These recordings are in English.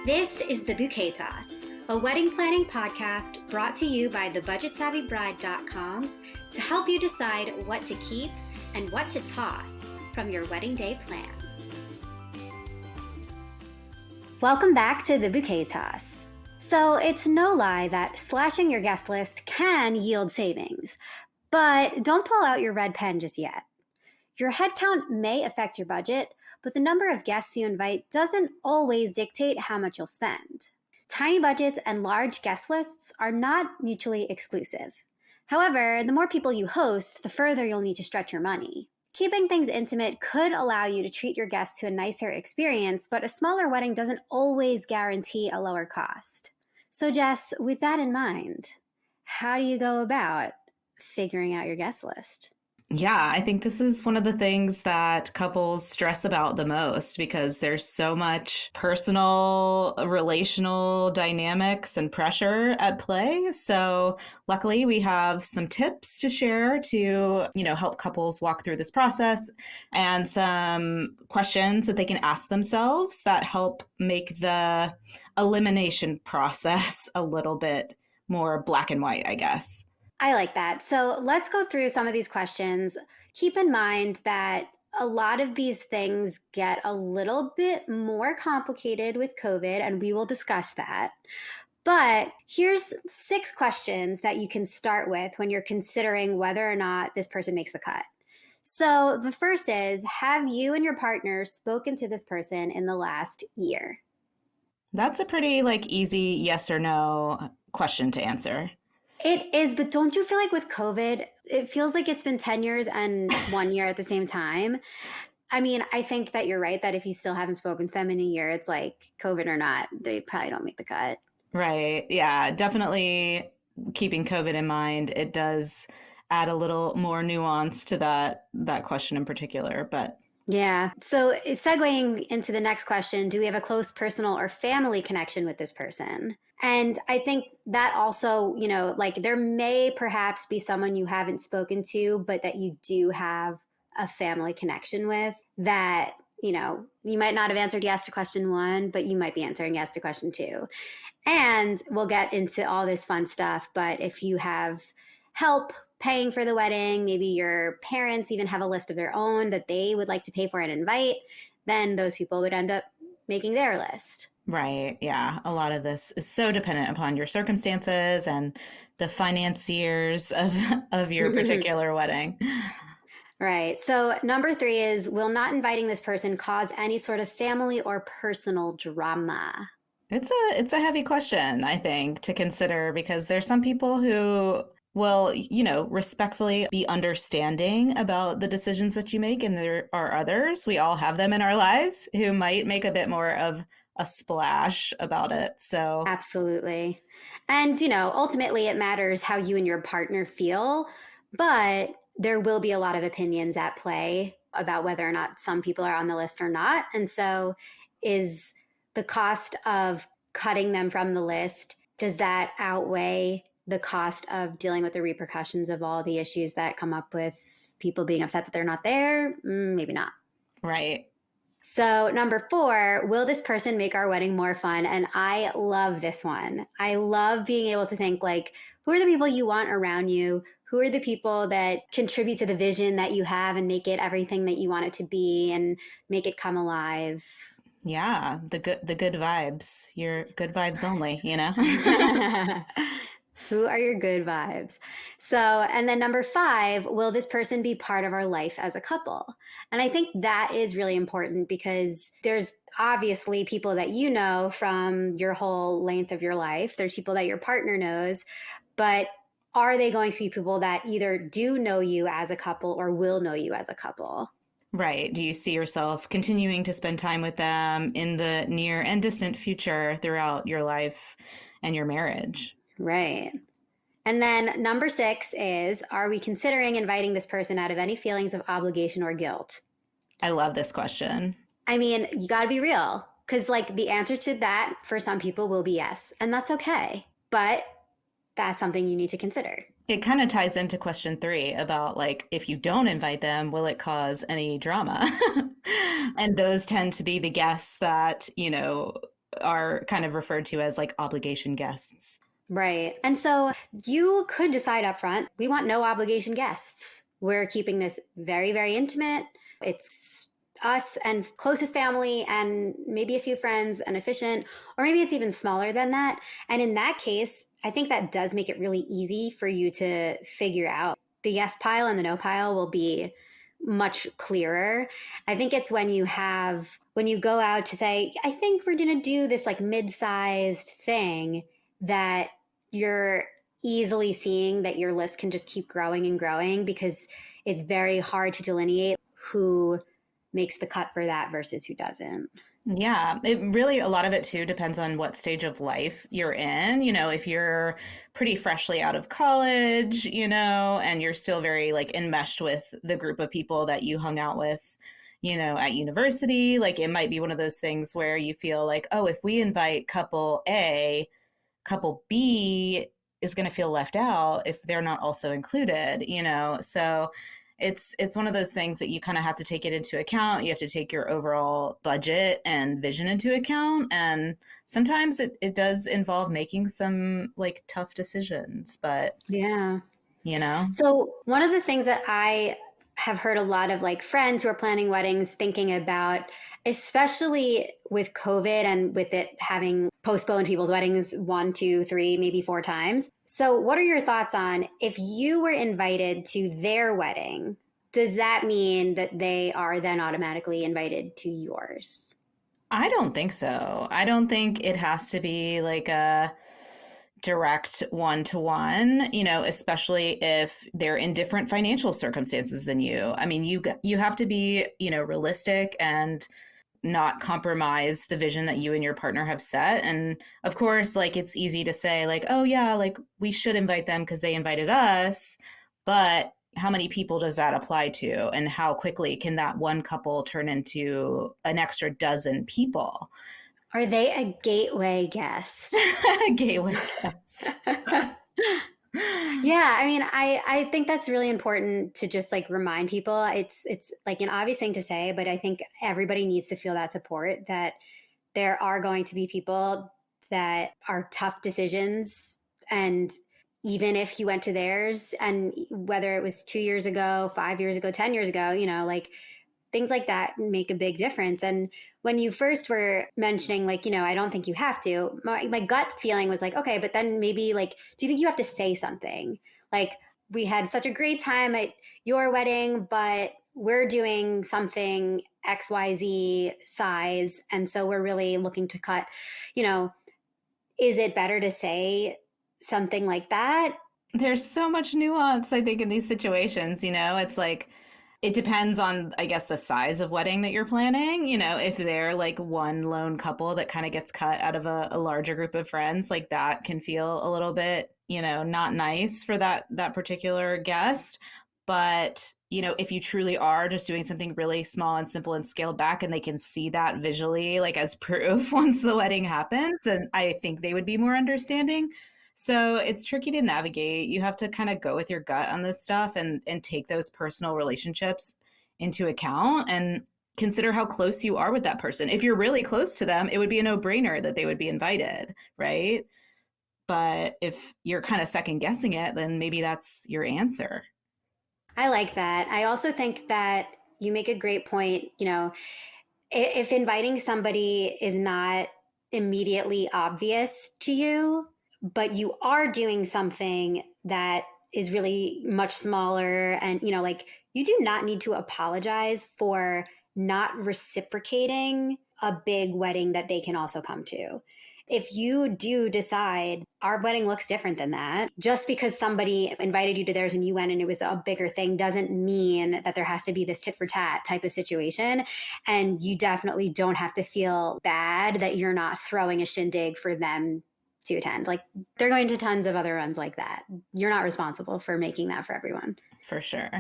This is the Bouquet Toss, a wedding planning podcast brought to you by thebudgetsavvybride.com to help you decide what to keep and what to toss from your wedding day plans. Welcome back to the Bouquet Toss. So it's no lie that slashing your guest list can yield savings, but don't pull out your red pen just yet. Your headcount may affect your budget, but the number of guests you invite doesn't always dictate how much you'll spend. Tiny budgets and large guest lists are not mutually exclusive. However, the more people you host, the further you'll need to stretch your money. Keeping things intimate could allow you to treat your guests to a nicer experience, but a smaller wedding doesn't always guarantee a lower cost. So Jess, with that in mind, how do you go about figuring out your guest list? Yeah, I think this is one of the things that couples stress about the most because there's so much personal, relational dynamics and pressure at play. So luckily we have some tips to share to, help couples walk through this process and some questions that they can ask themselves that help make the elimination process a little bit more black and white, I guess. I like that. So let's go through some of these questions. Keep in mind that a lot of these things get a little bit more complicated with COVID, and we will discuss that. But here's 6 questions that you can start with when you're considering whether or not this person makes the cut. So the first is, have you and your partner spoken to this person in the last year? That's a pretty easy yes or no question to answer. It is, but don't you feel like with COVID, it feels like it's been 10 years and 1 year at the same time? I mean, I think that you're right that if you still haven't spoken to them in a year, it's like COVID or not, they probably don't make the cut. Right. Yeah, definitely keeping COVID in mind. It does add a little more nuance to that question in particular, but yeah. So segueing into the next question, do we have a close personal or family connection with this person? And I think that also, there may perhaps be someone you haven't spoken to, but that you do have a family connection with that, you might not have answered yes to question 1, but you might be answering yes to question 2. And we'll get into all this fun stuff. But if you have help paying for the wedding, maybe your parents even have a list of their own that they would like to pay for and invite, then those people would end up making their list. Right. Yeah. A lot of this is so dependent upon your circumstances and the financiers of your particular wedding. Right. So number 3 is, will not inviting this person cause any sort of family or personal drama? It's a heavy question, I think, to consider because there's some people who will, respectfully be understanding about the decisions that you make. And there are others, we all have them in our lives, who might make a bit more of a splash about it. So absolutely. And, ultimately it matters how you and your partner feel, but there will be a lot of opinions at play about whether or not some people are on the list or not. And so is the cost of cutting them from the list, does that outweigh the cost of dealing with the repercussions of all the issues that come up with people being upset that they're not there? Maybe not. Right. So number 4, will this person make our wedding more fun? And I love this one. I love being able to think who are the people you want around you? Who are the people that contribute to the vision that you have and make it everything that you want it to be and make it come alive? Yeah, the good vibes. Your good vibes only, Who are your good vibes? So, and then number 5, will this person be part of our life as a couple? And I think that is really important because there's obviously people that you know from your whole length of your life. There's people that your partner knows, but are they going to be people that either do know you as a couple or will know you as a couple? Right. Do you see yourself continuing to spend time with them in the near and distant future throughout your life and your marriage? Right. And then number 6 is, are we considering inviting this person out of any feelings of obligation or guilt? I love this question. I mean, you got to be real because the answer to that for some people will be yes. And that's okay. But that's something you need to consider. It kind of ties into question 3 about if you don't invite them, will it cause any drama? And those tend to be the guests that, are kind of referred to as like obligation guests. Right. And so you could decide up front, we want no obligation guests. We're keeping this very, very intimate. It's us and closest family and maybe a few friends and efficient, or maybe it's even smaller than that. And in that case, I think that does make it really easy for you to figure out. The yes pile and the no pile will be much clearer. I think it's when you go out to say, I think we're going to do this like mid-sized thing, that you're easily seeing that your list can just keep growing and growing, because it's very hard to delineate who makes the cut for that versus who doesn't. Yeah, it really, a lot of it too depends on what stage of life you're in. If you're pretty freshly out of college, and you're still very like enmeshed with the group of people that you hung out with, at university, like it might be one of those things where you feel like, oh, if we invite couple A, couple B is going to feel left out if they're not also included. So it's one of those things that you kind of have to take it into account. You have to take your overall budget and vision into account. And sometimes it does involve making some like tough decisions, but Yeah. you know, So, one of the things that I have heard a lot of like friends who are planning weddings thinking about, especially with COVID and with it having postponed people's weddings one, two, three, maybe four times. So, what are your thoughts on if you were invited to their wedding? Does that mean that they are then automatically invited to yours? I don't think so. I don't think it has to be like a direct one to one, especially if they're in different financial circumstances than you. I mean, you have to be, realistic and not compromise the vision that you and your partner have set. And of course, like it's easy to say like, oh yeah, like we should invite them because they invited us, but how many people does that apply to, and how quickly can that one couple turn into an extra dozen people? Are they a gateway guest? Gateway guest. Yeah, I mean, I think that's really important to just like remind people. It's like an obvious thing to say, but I think everybody needs to feel that support, that there are going to be people that are tough decisions. And even if you went to theirs, and whether it was 2 years ago, 5 years ago, 10 years ago, like things like that make a big difference. And when you first were mentioning, like, I don't think you have to, my gut feeling was like, okay, but then maybe like, do you think you have to say something? Like, we had such a great time at your wedding, but we're doing something XYZ size. And so we're really looking to cut, you know, is it better to say something like that? There's so much nuance, I think, in these situations. It's like, it depends on, I guess, the size of wedding that you're planning. If they're like one lone couple that kind of gets cut out of a larger group of friends, like that can feel a little bit, not nice for that particular guest. But, if you truly are just doing something really small and simple and scaled back, and they can see that visually, like as proof once the wedding happens, and I think they would be more understanding. So it's tricky to navigate. You have to kind of go with your gut on this stuff, and take those personal relationships into account and consider how close you are with that person. If you're really close to them, it would be a no-brainer that they would be invited, right? But if you're kind of second guessing it, then maybe that's your answer. I like that. I also think that you make a great point. If inviting somebody is not immediately obvious to you, but you are doing something that is really much smaller, and, like, you do not need to apologize for not reciprocating a big wedding that they can also come to. If you do decide our wedding looks different than that, just because somebody invited you to theirs and you went and it was a bigger thing doesn't mean that there has to be this tit for tat type of situation. And you definitely don't have to feel bad that you're not throwing a shindig for them to attend. Like, they're going to tons of other ones like that. You're not responsible for making that for everyone. For sure.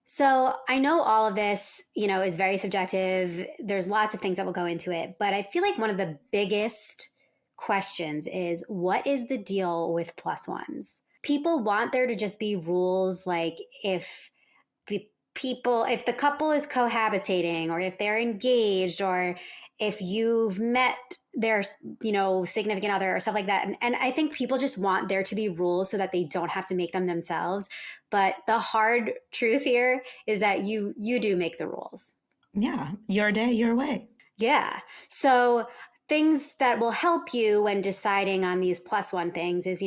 So I know all of this, is very subjective. There's lots of things that will go into it, but I feel like one of the biggest questions is, what is the deal with plus ones? People want there to just be rules, like if the couple is cohabitating, or if they're engaged, or if you've met their, significant other or stuff like that. And I think people just want there to be rules so that they don't have to make them themselves. But the hard truth here is that you do make the rules. Yeah, your day, your way. Yeah. So things that will help you when deciding on these plus one things is,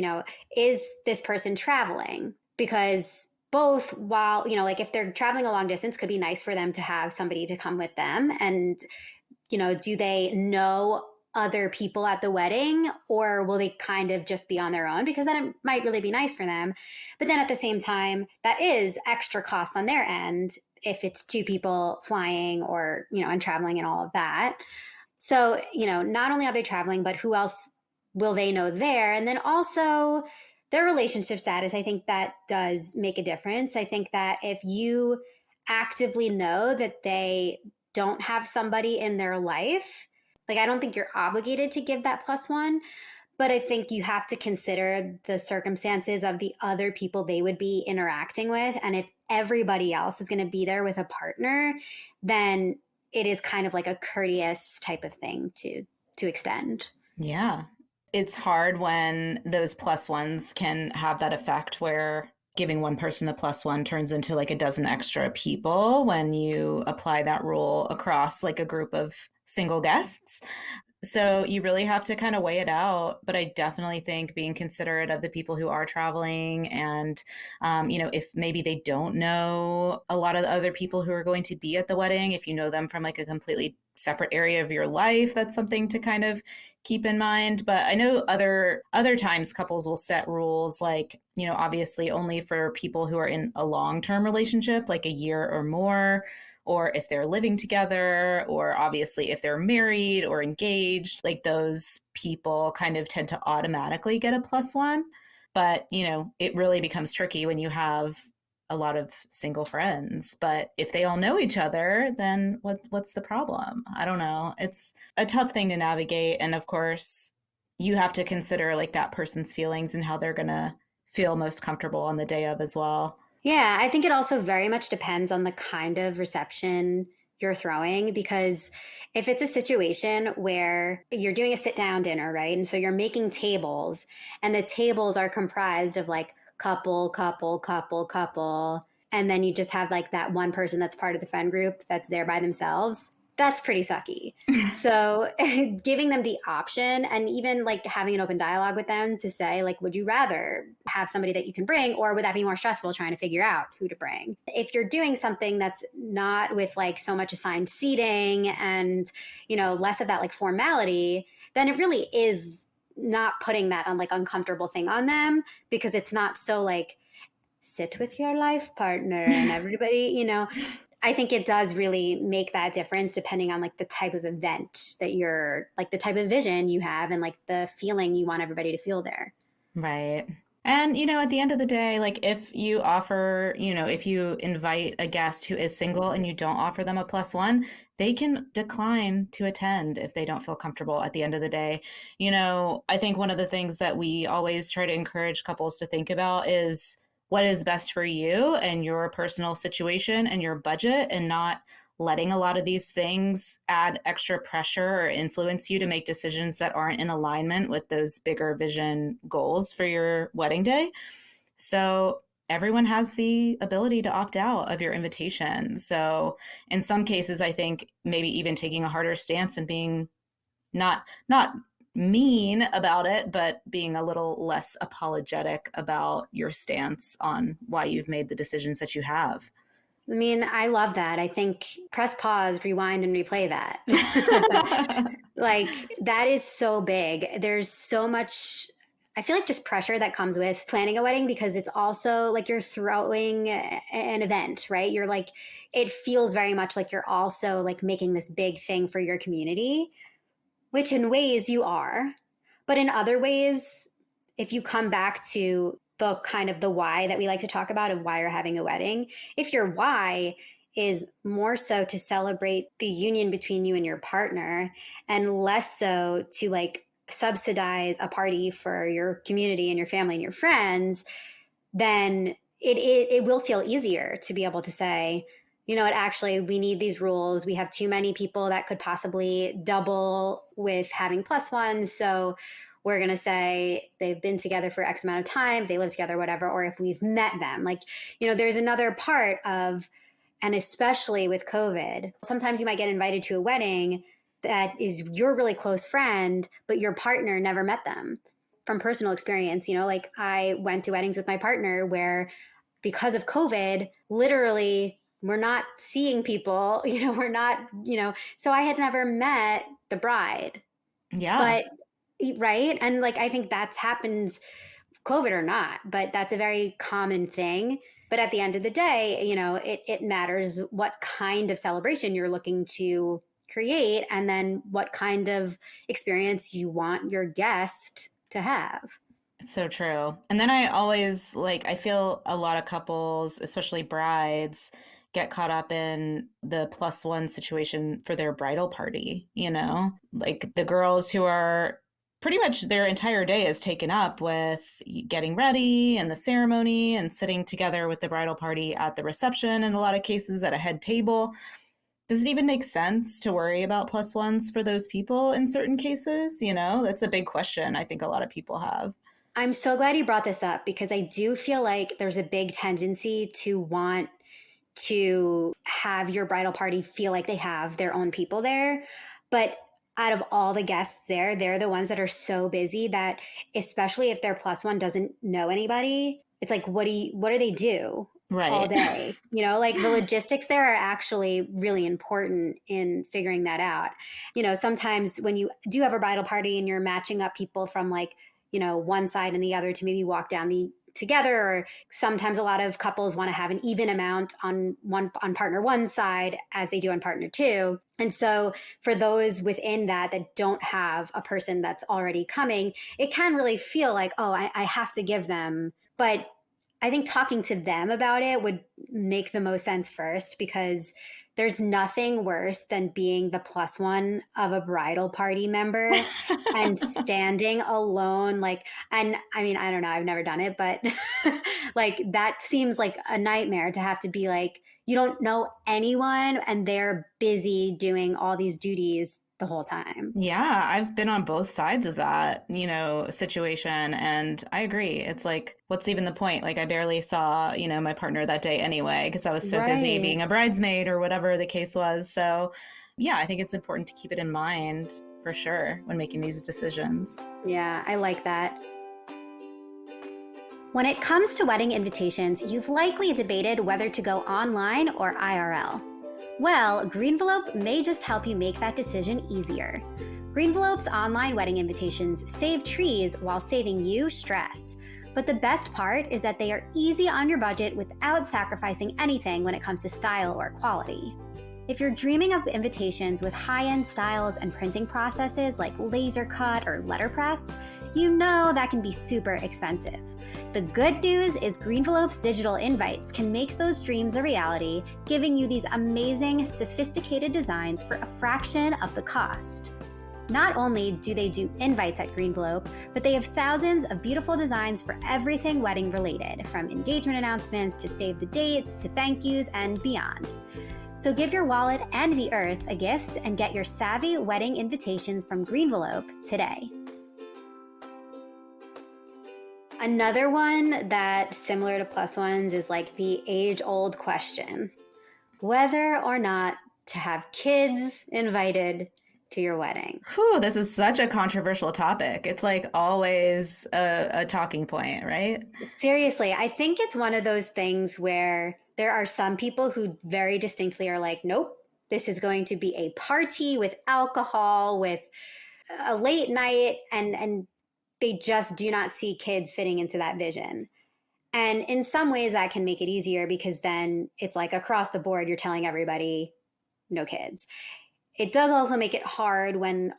is this person traveling? Because both, while, like if they're traveling a long distance, could be nice for them to have somebody to come with them. And, do they know other people at the wedding, or will they kind of just be on their own? Because then it might really be nice for them. But then at the same time, that is extra cost on their end if it's two people flying or, and traveling and all of that. So, not only are they traveling, but who else will they know there? And then also their relationship status. I think that does make a difference. I think that if you actively know that they don't have somebody in their life, like I don't think you're obligated to give that plus one, but I think you have to consider the circumstances of the other people they would be interacting with. And if everybody else is going to be there with a partner, then it is kind of like a courteous type of thing to extend. Yeah. It's hard when those plus ones can have that effect where giving one person a plus one turns into like a dozen extra people when you apply that rule across like a group of single guests. So you really have to kind of weigh it out. But I definitely think being considerate of the people who are traveling and, if maybe they don't know a lot of the other people who are going to be at the wedding, if you know them from like a completely separate area of your life, that's something to kind of keep in mind. But I know other times couples will set rules like, obviously only for people who are in a long-term relationship, like a year or more, or if they're living together, or obviously if they're married or engaged, like those people kind of tend to automatically get a plus one. But, it really becomes tricky when you have a lot of single friends. But if they all know each other, then what's the problem? I don't know. It's a tough thing to navigate. And of course, you have to consider like that person's feelings and how they're going to feel most comfortable on the day of as well. Yeah, I think it also very much depends on the kind of reception you're throwing, because if it's a situation where you're doing a sit down dinner, right? And so you're making tables, and the tables are comprised of like couple, couple, couple, couple, and then you just have like that one person that's part of the friend group that's there by themselves. That's pretty sucky. So giving them the option and even like having an open dialogue with them to say like, would you rather have somebody that you can bring, or would that be more stressful trying to figure out who to bring? If you're doing something that's not with like so much assigned seating and, less of that like formality, then it really is not putting that on like uncomfortable thing on them, because it's not so like sit with your life partner and everybody, I think it does really make that difference depending on like the type of event that you're like, the type of vision you have and like the feeling you want everybody to feel there. Right. And, at the end of the day, like if you offer, if you invite a guest who is single and you don't offer them a plus one, they can decline to attend if they don't feel comfortable at the end of the day. I think one of the things that we always try to encourage couples to think about is what is best for you and your personal situation and your budget, and not letting a lot of these things add extra pressure or influence you to make decisions that aren't in alignment with those bigger vision goals for your wedding day. So everyone has the ability to opt out of your invitation. So in some cases, I think maybe even taking a harder stance and being not mean about it, but being a little less apologetic about your stance on why you've made the decisions that you have. I mean, I love that. I think press pause, rewind, and replay that. Like, that is so big. There's so much, I feel like, just pressure that comes with planning a wedding, because it's also like you're throwing an event, right? You're like, it feels very much like you're also like making this big thing for your community, which in ways you are. But in other ways, if you come back to the kind of the why that we like to talk about of why you're having a wedding, if your why is more so to celebrate the union between you and your partner and less so to like subsidize a party for your community and your family and your friends, then it will feel easier to be able to say, you know what, actually, we need these rules. We have too many people that could possibly double with having plus ones. So we're going to say they've been together for X amount of time, they live together, whatever, or if we've met them. Like, there's another part of, and especially with COVID, sometimes you might get invited to a wedding that is your really close friend, but your partner never met them. From personal experience, like I went to weddings with my partner where because of COVID, literally, we're not seeing people, we're not, so I had never met the bride. Yeah. But, right. And like, I think that's happens, COVID or not, but that's a very common thing. But at the end of the day, it matters what kind of celebration you're looking to create and then what kind of experience you want your guest to have. So true. And then I always I feel a lot of couples, especially brides, get caught up in the plus one situation for their bridal party, Like the girls who are pretty much their entire day is taken up with getting ready and the ceremony and sitting together with the bridal party at the reception in a lot of cases at a head table. Does it even make sense to worry about plus ones for those people in certain cases? That's a big question I think a lot of people have. I'm so glad you brought this up because I do feel like there's a big tendency to want to have your bridal party feel like they have their own people there. But out of all the guests there, they're the ones that are so busy that, especially if their plus one doesn't know anybody, it's like, what do they do all Right. day? Like the logistics there are actually really important in figuring that out. Sometimes when you do have a bridal party and you're matching up people from like, one side and the other to maybe walk down the together, or sometimes a lot of couples want to have an even amount on partner one side as they do on partner two. And so for those within that don't have a person that's already coming, it can really feel like, oh, I have to give them. But I think talking to them about it would make the most sense first, because there's nothing worse than being the plus one of a bridal party member and standing alone. And I mean, I don't know, I've never done it, but like that seems like a nightmare to have to be like, you don't know anyone and they're busy doing all these duties the whole time. Yeah, I've been on both sides of that, situation. And I agree. It's like, what's even the point? Like, I barely saw, my partner that day anyway, because I was so busy Right. being a bridesmaid or whatever the case was. So, yeah, I think it's important to keep it in mind for sure when making these decisions. Yeah, I like that. When it comes to wedding invitations, you've likely debated whether to go online or IRL. Well, Greenvelope may just help you make that decision easier. Greenvelope's online wedding invitations save trees while saving you stress. But the best part is that they are easy on your budget without sacrificing anything when it comes to style or quality. If you're dreaming of invitations with high-end styles and printing processes like laser cut or letterpress, you know that can be super expensive. The good news is Greenvelope's digital invites can make those dreams a reality, giving you these amazing, sophisticated designs for a fraction of the cost. Not only do they do invites at Greenvelope, but they have thousands of beautiful designs for everything wedding related, from engagement announcements to save the dates to thank yous and beyond. So give your wallet and the earth a gift and get your savvy wedding invitations from Greenvelope today. Another one that's similar to plus ones is like the age-old question, whether or not to have kids invited to your wedding. Whew, this is such a controversial topic. It's like always a talking point, right? Seriously, I think it's one of those things where there are some people who very distinctly are like, nope, this is going to be a party with alcohol, with a late night, and they just do not see kids fitting into that vision. And in some ways, that can make it easier because then it's like across the board, you're telling everybody no kids. It does also make it hard when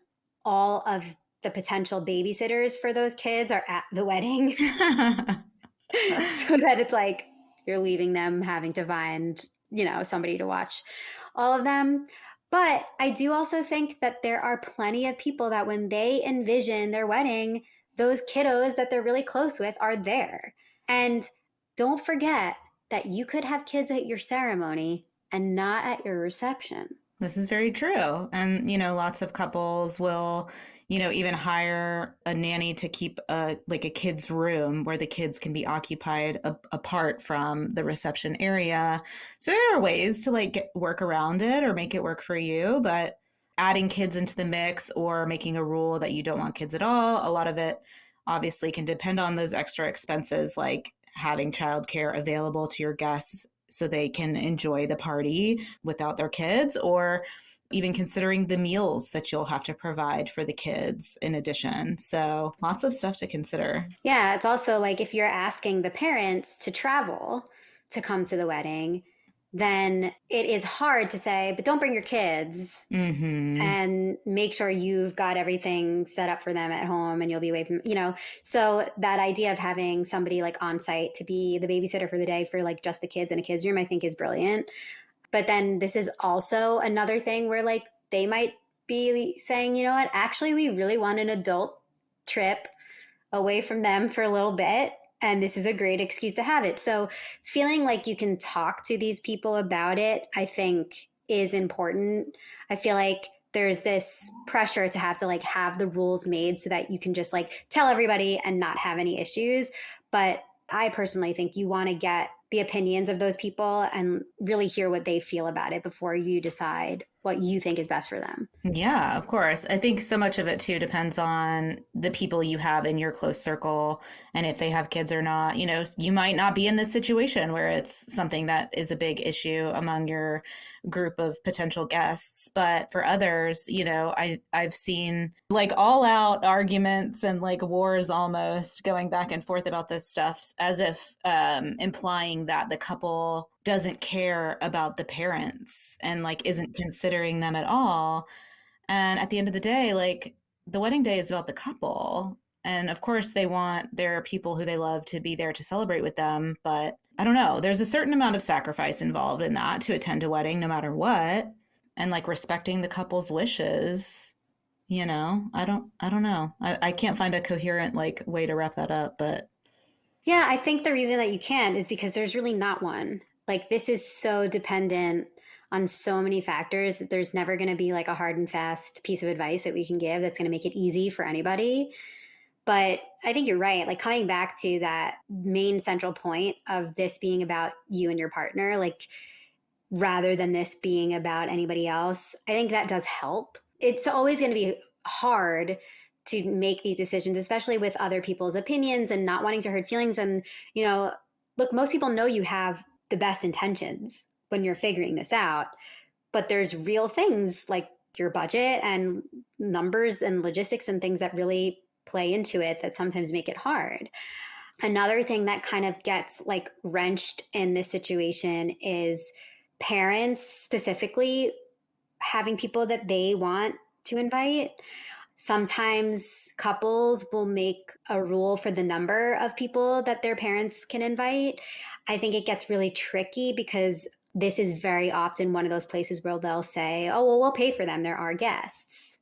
all of the potential babysitters for those kids are at the wedding. So that it's like you're leaving them having to find, somebody to watch all of them. But I do also think that there are plenty of people that when they envision their wedding, those kiddos that they're really close with are there. And don't forget that you could have kids at your ceremony and not at your reception. This is very true. And, lots of couples will, even hire a nanny to keep a kid's room where the kids can be occupied apart from the reception area. So there are ways to work around it or make it work for you, but adding kids into the mix or making a rule that you don't want kids at all, a lot of it obviously can depend on those extra expenses like having childcare available to your guests so they can enjoy the party without their kids, or even considering the meals that you'll have to provide for the kids in addition. So lots of stuff to consider. Yeah, it's also like if you're asking the parents to travel to come to the wedding, then it is hard to say, but don't bring your kids Mm-hmm. and make sure you've got everything set up for them at home and you'll be away from. So that idea of having somebody like on site to be the babysitter for the day for like just the kids in a kids room, I think is brilliant. But then this is also another thing where like they might be saying, you know what, actually, we really want an adult trip away from them for a little bit. And this is a great excuse to have it. So feeling like you can talk to these people about it, I think is important. I feel like there's this pressure to have to like have the rules made so that you can just like tell everybody and not have any issues. But I personally think you want to get the opinions of those people and really hear what they feel about it before you decide what you think is best for them. Yeah, of course. I think so much of it too depends on the people you have in your close circle and if they have kids or not. You might not be in this situation where it's something that is a big issue among your group of potential guests, but for others, I've seen like all out arguments and like wars almost going back and forth about this stuff as if implying that the couple doesn't care about the parents and like isn't considering them at all. And at the end of the day, like the wedding day is about the couple. And of course, they want their people who they love to be there to celebrate with them. But I don't know, there's a certain amount of sacrifice involved in that to attend a wedding, no matter what. And like respecting the couple's wishes, I don't know. I can't find a coherent like way to wrap that up, but Yeah, I think the reason that you can't is because there's really not one. Like, this is so dependent on so many factors that there's never going to be like a hard and fast piece of advice that we can give that's going to make it easy for anybody. But I think you're right. Like, coming back to that main central point of this being about you and your partner, like, rather than this being about anybody else, I think that does help. It's always going to be hard to make these decisions, especially with other people's opinions and not wanting to hurt feelings. And, look, most people know you have the best intentions when you're figuring this out, but there's real things like your budget and numbers and logistics and things that really play into it that sometimes make it hard. Another thing that kind of gets like wrenched in this situation is parents specifically having people that they want to invite. Sometimes couples will make a rule for the number of people that their parents can invite. I think it gets really tricky because this is very often one of those places where they'll say, oh, well, we'll pay for them. They're our guests.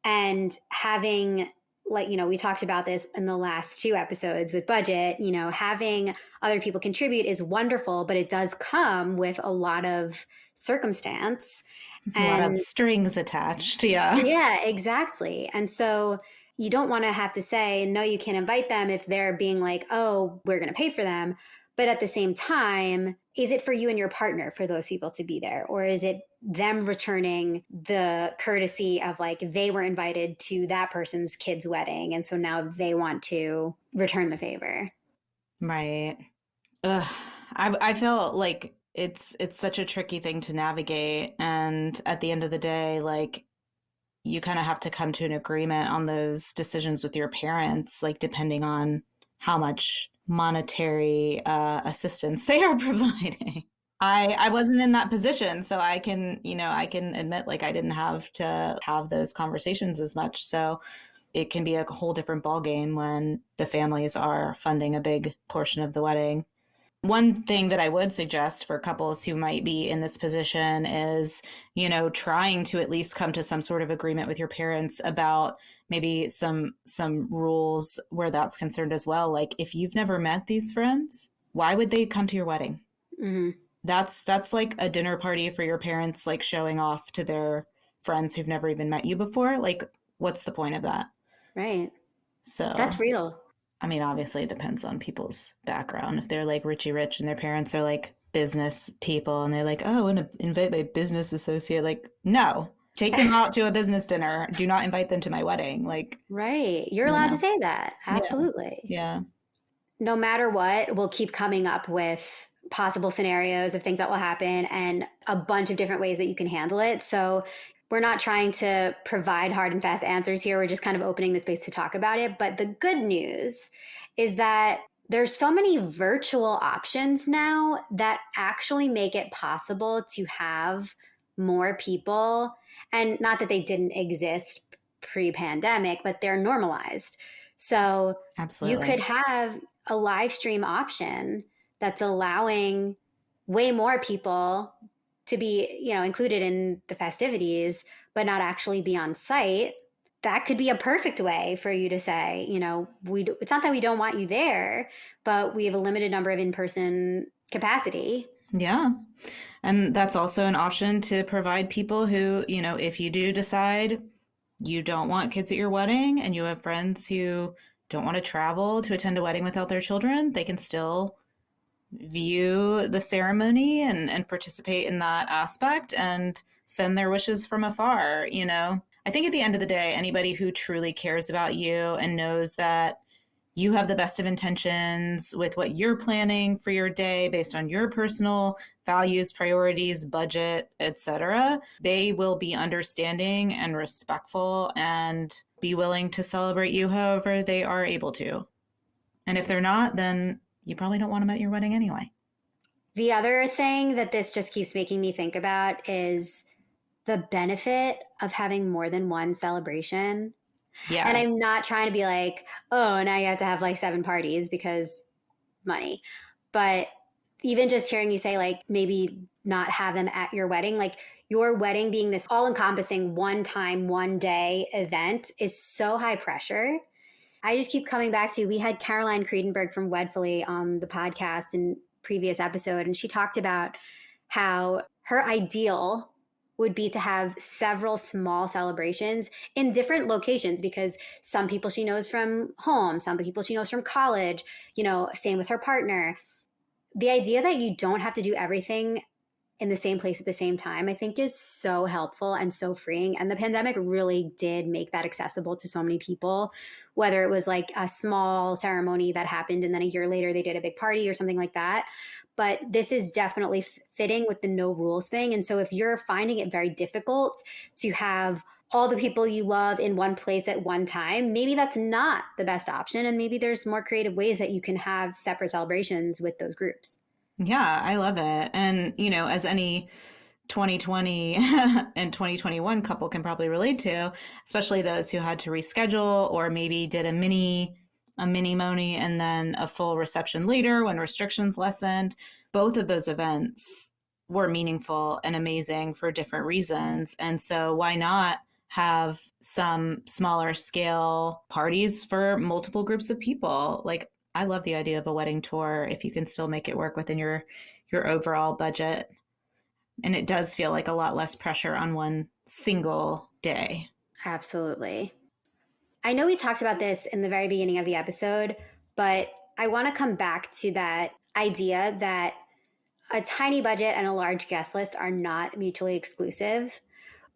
And having, like, we talked about this in the last two episodes with budget, having other people contribute is wonderful, but it does come with a lot of circumstance. a lot of And strings attached. Yeah. yeah, exactly. And so you don't want to have to say, no, you can't invite them if they're being like, oh, we're going to pay for them. But at the same time, is it for you and your partner for those people to be there? Or is it them returning the courtesy of like they were invited to that person's kid's wedding? And so now they want to return the favor. Right. Ugh. I feel like it's such a tricky thing to navigate, and at the end of the day, like you kind of have to come to an agreement on those decisions with your parents, like depending on how much monetary assistance they are providing. I wasn't in that position, so I can admit like I didn't have to have those conversations as much. So it can be a whole different ballgame when the families are funding a big portion of the wedding. One thing that I would suggest for couples who might be in this position is, trying to at least come to some sort of agreement with your parents about maybe some rules where that's concerned as well. Like if you've never met these friends, why would they come to your wedding? Mm-hmm. That's like a dinner party for your parents, like showing off to their friends who've never even met you before. Like, what's the point of that? Right. So, That's real. I mean, obviously it depends on people's background. If they're like Richie Rich and their parents are like business people and they're like, oh, I want to invite my business associate, like, no, take them out to a business dinner. Do not invite them to my wedding. Like, Right. You're you allowed to know, say that. yeah, Absolutely. yeah, No matter what, we'll keep coming up with possible scenarios of things that will happen and a bunch of different ways that you can handle it. So we're not trying to provide hard and fast answers here. We're just kind of opening the space to talk about it. But the good news is that there's so many virtual options now that actually make it possible to have more people. And not that they didn't exist pre-pandemic, but they're normalized. So you absolutely. could have a live stream option that's allowing way more people to be, included in the festivities, but not actually be on site. That could be a perfect way for you to say, it's not that we don't want you there, but we have a limited number of in-person capacity. Yeah. And that's also an option to provide people who, if you do decide you don't want kids at your wedding and you have friends who don't want to travel to attend a wedding without their children, they can still view the ceremony and participate in that aspect and send their wishes from afar. I think at the end of the day, anybody who truly cares about you and knows that you have the best of intentions with what you're planning for your day based on your personal values, priorities, budget, etc. They will be understanding and respectful and be willing to celebrate you however they are able to. And if they're not, then you probably don't want them at your wedding anyway. The other thing that this just keeps making me think about is the benefit of having more than one celebration. And Yeah. I'm not trying to be like, oh, now you have to have like 7 parties because money. But even just hearing you say, like, maybe not have them at your wedding, like your wedding being this all encompassing one time, one day event is so high pressure. I just keep coming back to we had Caroline Creedenberg from Wedfully on the podcast in previous episode, and she talked about how her ideal would be to have several small celebrations in different locations because some people she knows from home, some people she knows from college, same with her partner. The idea that you don't have to do everything in the same place at the same time, I think is so helpful and so freeing. And the pandemic really did make that accessible to so many people, whether it was like a small ceremony that happened and then a year later they did a big party or something like that. But this is definitely fitting with the no rules thing. And so if you're finding it very difficult to have all the people you love in one place at one time, maybe that's not the best option. And maybe there's more creative ways that you can have separate celebrations with those groups. Yeah, I love it. And, as any 2020 and 2021 couple can probably relate to, especially those who had to reschedule or maybe did a mini moni and then a full reception later when restrictions lessened. Both of those events were meaningful and amazing for different reasons. And so why not have some smaller scale parties for multiple groups of people? Like, I love the idea of a wedding tour if you can still make it work within your overall budget. And it does feel like a lot less pressure on one single day. Absolutely. I know we talked about this in the very beginning of the episode, but I want to come back to that idea that a tiny budget and a large guest list are not mutually exclusive.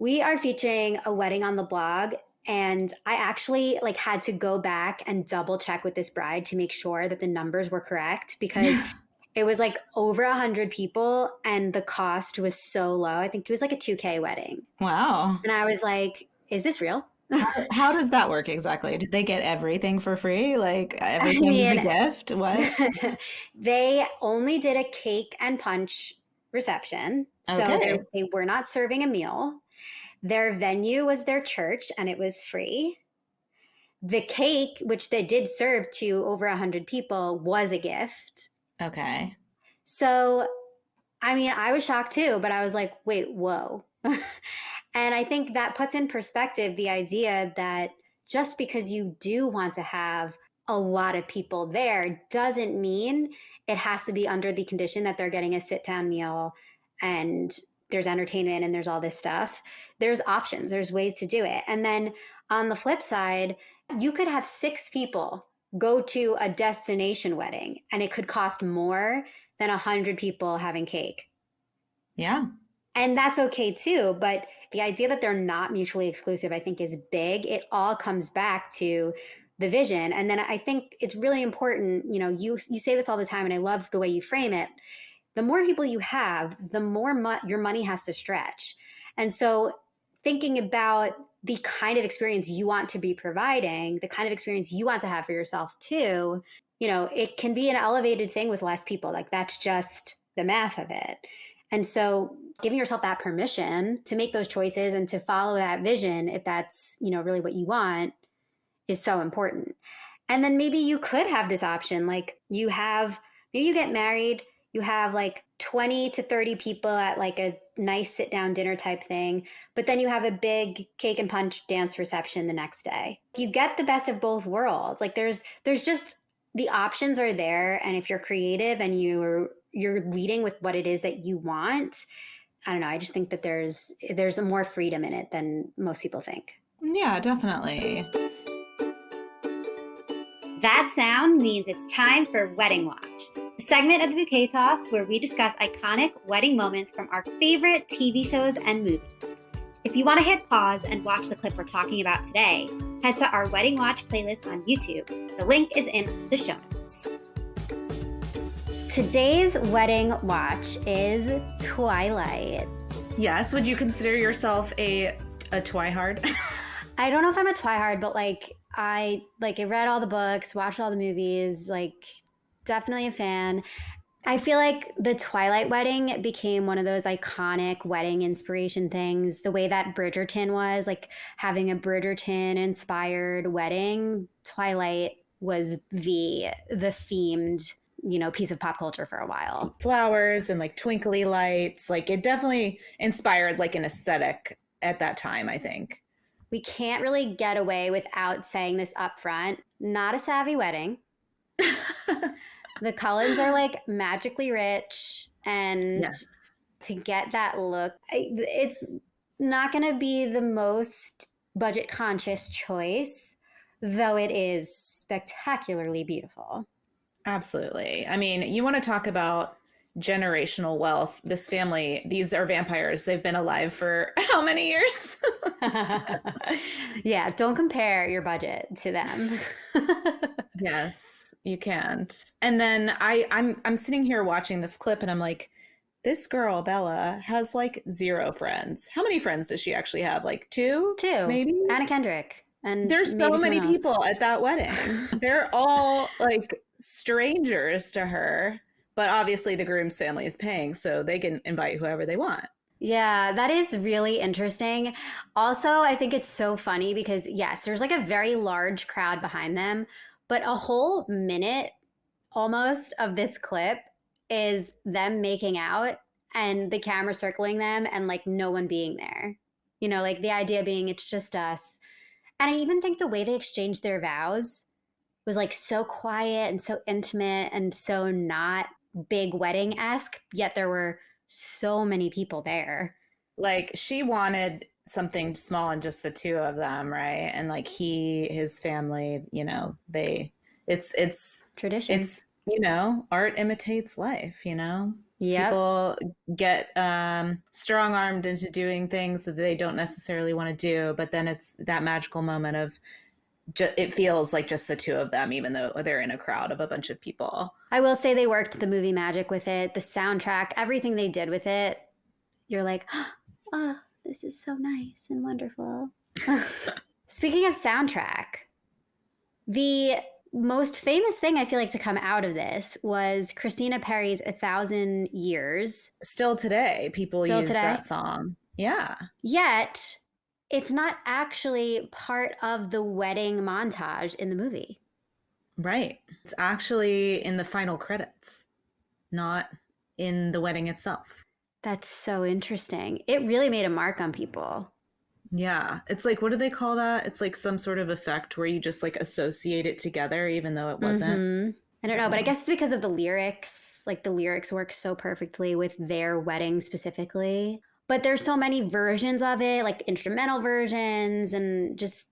We are featuring a wedding on the blog, and I actually had to go back and double check with this bride to make sure that the numbers were correct because it was like over 100 people and the cost was so low. I think it was like a 2K wedding. Wow. And I was like, is this real? How does that work exactly? Did they get everything for free? Like I everything's a mean, gift? What? they only did a cake and punch reception. So Okay. they were not serving a meal. Their venue was their church and it was free. The cake, which they did serve to over 100 people, was a gift. Okay. So, I mean, I was shocked too, but I was like, wait, whoa. And I think that puts in perspective the idea that just because you do want to have a lot of people there doesn't mean it has to be under the condition that they're getting a sit down meal and there's entertainment and there's all this stuff. There's options, there's ways to do it. And then on the flip side, you could have 6 people go to a destination wedding and it could cost more than 100 people having cake. Yeah. And that's okay too. But the idea that they're not mutually exclusive, I think, is big. It all comes back to the vision. And then I think it's really important, you say this all the time, and I love the way you frame it. The more people you have, the more your money has to stretch. And so thinking about the kind of experience you want to be providing, the kind of experience you want to have for yourself too, it can be an elevated thing with less people. Like that's just the math of it. And so giving yourself that permission to make those choices and to follow that vision, if that's, really what you want, is so important. And then maybe you could have this option, like maybe you get married, you have like 20 to 30 people at like a nice sit down dinner type thing, but then you have a big cake and punch dance reception the next day. You get the best of both worlds. Like there's just, the options are there. And if you're creative and you're leading with what it is that you want, I don't know, I just think that there's a more freedom in it than most people think. Yeah, definitely. That sound means it's time for Wedding Watch, a segment of the Bouquet Toss where we discuss iconic wedding moments from our favorite TV shows and movies. If you want to hit pause and watch the clip we're talking about today, head to our Wedding Watch playlist on YouTube. The link is in the show notes. Today's Wedding Watch is Twilight. Yes. Would you consider yourself a twihard? I don't know if I'm a twihard, but I read all the books, watched all the movies, definitely a fan. I feel like the Twilight wedding became one of those iconic wedding inspiration things, the way that Bridgerton was, like having a Bridgerton inspired wedding. Twilight was the themed, piece of pop culture for a while. Flowers and like twinkly lights, like it definitely inspired like an aesthetic at that time, I think. We can't really get away without saying this up front. Not a savvy wedding. The Cullens are like magically rich, and yes, to get that look, it's not going to be the most budget conscious choice, though it is spectacularly beautiful. absolutely. I mean, you want to talk about generational wealth. This family, these are vampires. They've been alive for how many years? Yeah, don't compare your budget to them. Yes, you can't. And then I'm sitting here watching this clip and I'm like, this girl, Bella, has like 0 friends. How many friends does she actually have? Like 2? Two. Maybe? Anna Kendrick. And there's so many people at that wedding. They're all like strangers to her, but obviously the groom's family is paying, so they can invite whoever they want. Yeah, that is really interesting. Also, I think it's so funny because, yes, there's like a very large crowd behind them, but a whole minute almost of this clip is them making out and the camera circling them and like no one being there. Like the idea being it's just us. And I even think the way they exchanged their vows was like so quiet and so intimate and so not big wedding-esque, yet there were so many people there. Like she wanted something small and just the 2 of them, right? And like his family, it's Tradition. it's art imitates life. Yep. People get strong-armed into doing things that they don't necessarily want to do, but then it's that magical moment of it feels like just the 2 of them, even though they're in a crowd of a bunch of people. I will say they worked the movie magic with it, the soundtrack, everything they did with it. You're like, oh, this is so nice and wonderful. Speaking of soundtrack, the most famous thing I feel like to come out of this was Christina Perri's 1,000 Years. Still today, people use that song. Yeah. Yet, it's not actually part of the wedding montage in the movie. Right. It's actually in the final credits, not in the wedding itself. That's so interesting. It really made a mark on people. Yeah. It's like, what do they call that? It's like some sort of effect where you just like associate it together, even though it wasn't. Mm-hmm. I don't know, but I guess it's because of the lyrics. Like the lyrics work so perfectly with their wedding specifically. But there's so many versions of it, like instrumental versions, and just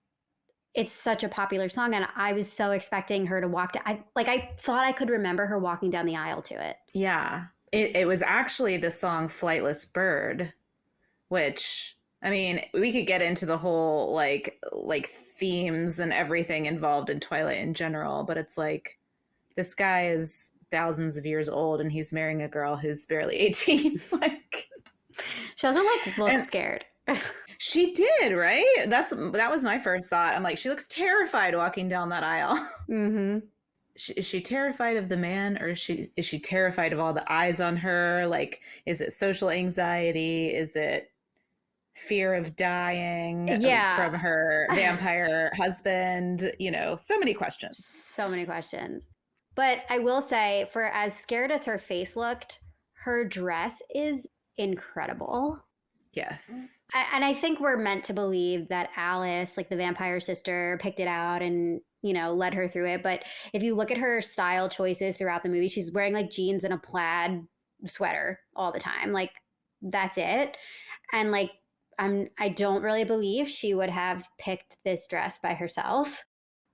it's such a popular song. And I was so expecting her to walk down. I thought I could remember her walking down the aisle to it. Yeah. It was actually the song Flightless Bird, which, I mean, we could get into the whole like themes and everything involved in Twilight in general, but it's like this guy is thousands of years old and he's marrying a girl who's barely 18. Like, she also like looked scared. She did, right? That was my first thought. I'm like, she looks terrified walking down that aisle. Mm-hmm. Is she terrified of the man, or is she terrified of all the eyes on her? Like, is it social anxiety? Is it fear of dying from her vampire husband? You know, so many questions. So many questions. But I will say, for as scared as her face looked, her dress is incredible. Yes. And I think we're meant to believe that Alice, like the vampire sister, picked it out and, you know, led her through it. But if you look at her style choices throughout the movie, she's wearing like jeans and a plaid sweater all the time. Like, that's it. And like, I don't really believe she would have picked this dress by herself.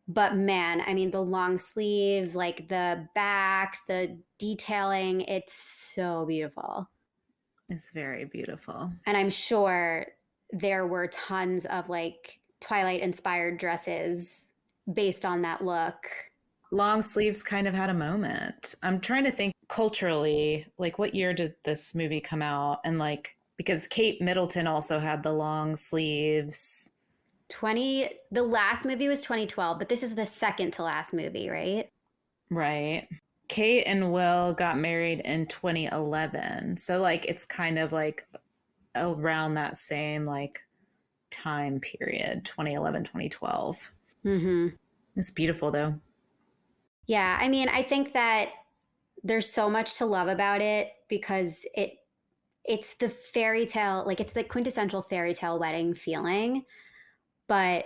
But man, I mean, the long sleeves, like the back, the detailing, it's so beautiful. It's very beautiful. And I'm sure there were tons of like Twilight inspired dresses based on that look. Long sleeves kind of had a moment. I'm trying to think culturally, like what year did this movie come out? And like, because Kate Middleton also had the long sleeves. The last movie was 2012, but this is the second to last movie, right? Right. Kate and Will got married in 2011. So like it's kind of like around that same like time period, 2011, 2012. Mm-hmm. It's beautiful though. Yeah, I mean, I think that there's so much to love about it because it's the fairy tale, like it's the quintessential fairy tale wedding feeling, but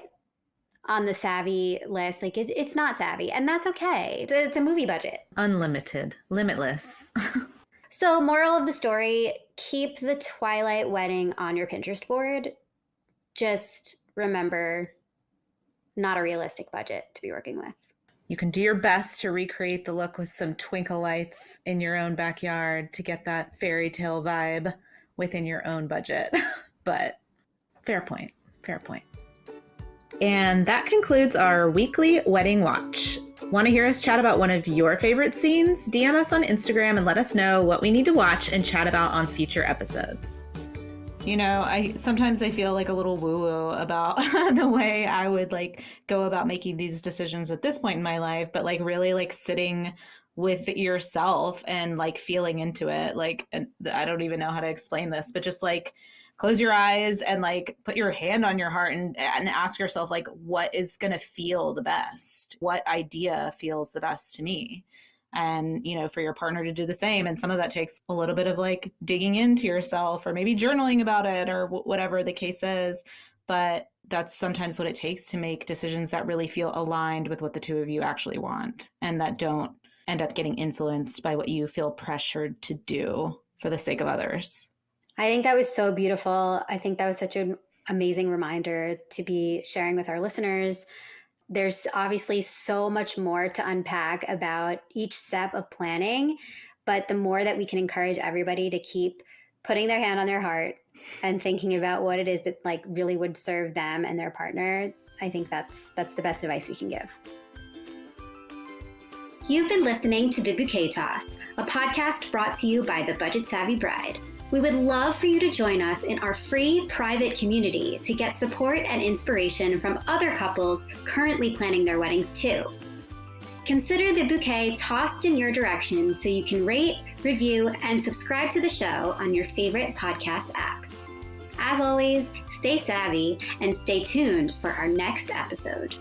on the savvy list, like it's not savvy, and that's okay. It's a movie budget. Unlimited, limitless. So moral of the story, keep the Twilight wedding on your Pinterest board. Just remember, not a realistic budget to be working with. You can do your best to recreate the look with some twinkle lights in your own backyard to get that fairy tale vibe within your own budget. But fair point. And that concludes our weekly wedding watch. Want to hear us chat about one of your favorite scenes? DM us on Instagram and let us know what we need to watch and chat about on future episodes. You know, sometimes I feel like a little woo-woo about the way I would like go about making these decisions at this point in my life, but like really like sitting with yourself and like feeling into it. Like, and I don't even know how to explain this, but just like close your eyes and like put your hand on your heart and ask yourself like, what is going to feel the best? What idea feels the best to me? And, you know, for your partner to do the same. And some of that takes a little bit of like digging into yourself or maybe journaling about it or whatever the case is. But that's sometimes what it takes to make decisions that really feel aligned with what the two of you actually want and that don't end up getting influenced by what you feel pressured to do for the sake of others. I think that was so beautiful. I think that was such an amazing reminder to be sharing with our listeners. There's obviously so much more to unpack about each step of planning, but the more that we can encourage everybody to keep putting their hand on their heart and thinking about what it is that like really would serve them and their partner, I think that's the best advice we can give. You've been listening to The Bouquet Toss, a podcast brought to you by the Budget Savvy Bride. We would love for you to join us in our free private community to get support and inspiration from other couples currently planning their weddings too. Consider the bouquet tossed in your direction so you can rate, review, and subscribe to the show on your favorite podcast app. As always, stay savvy and stay tuned for our next episode.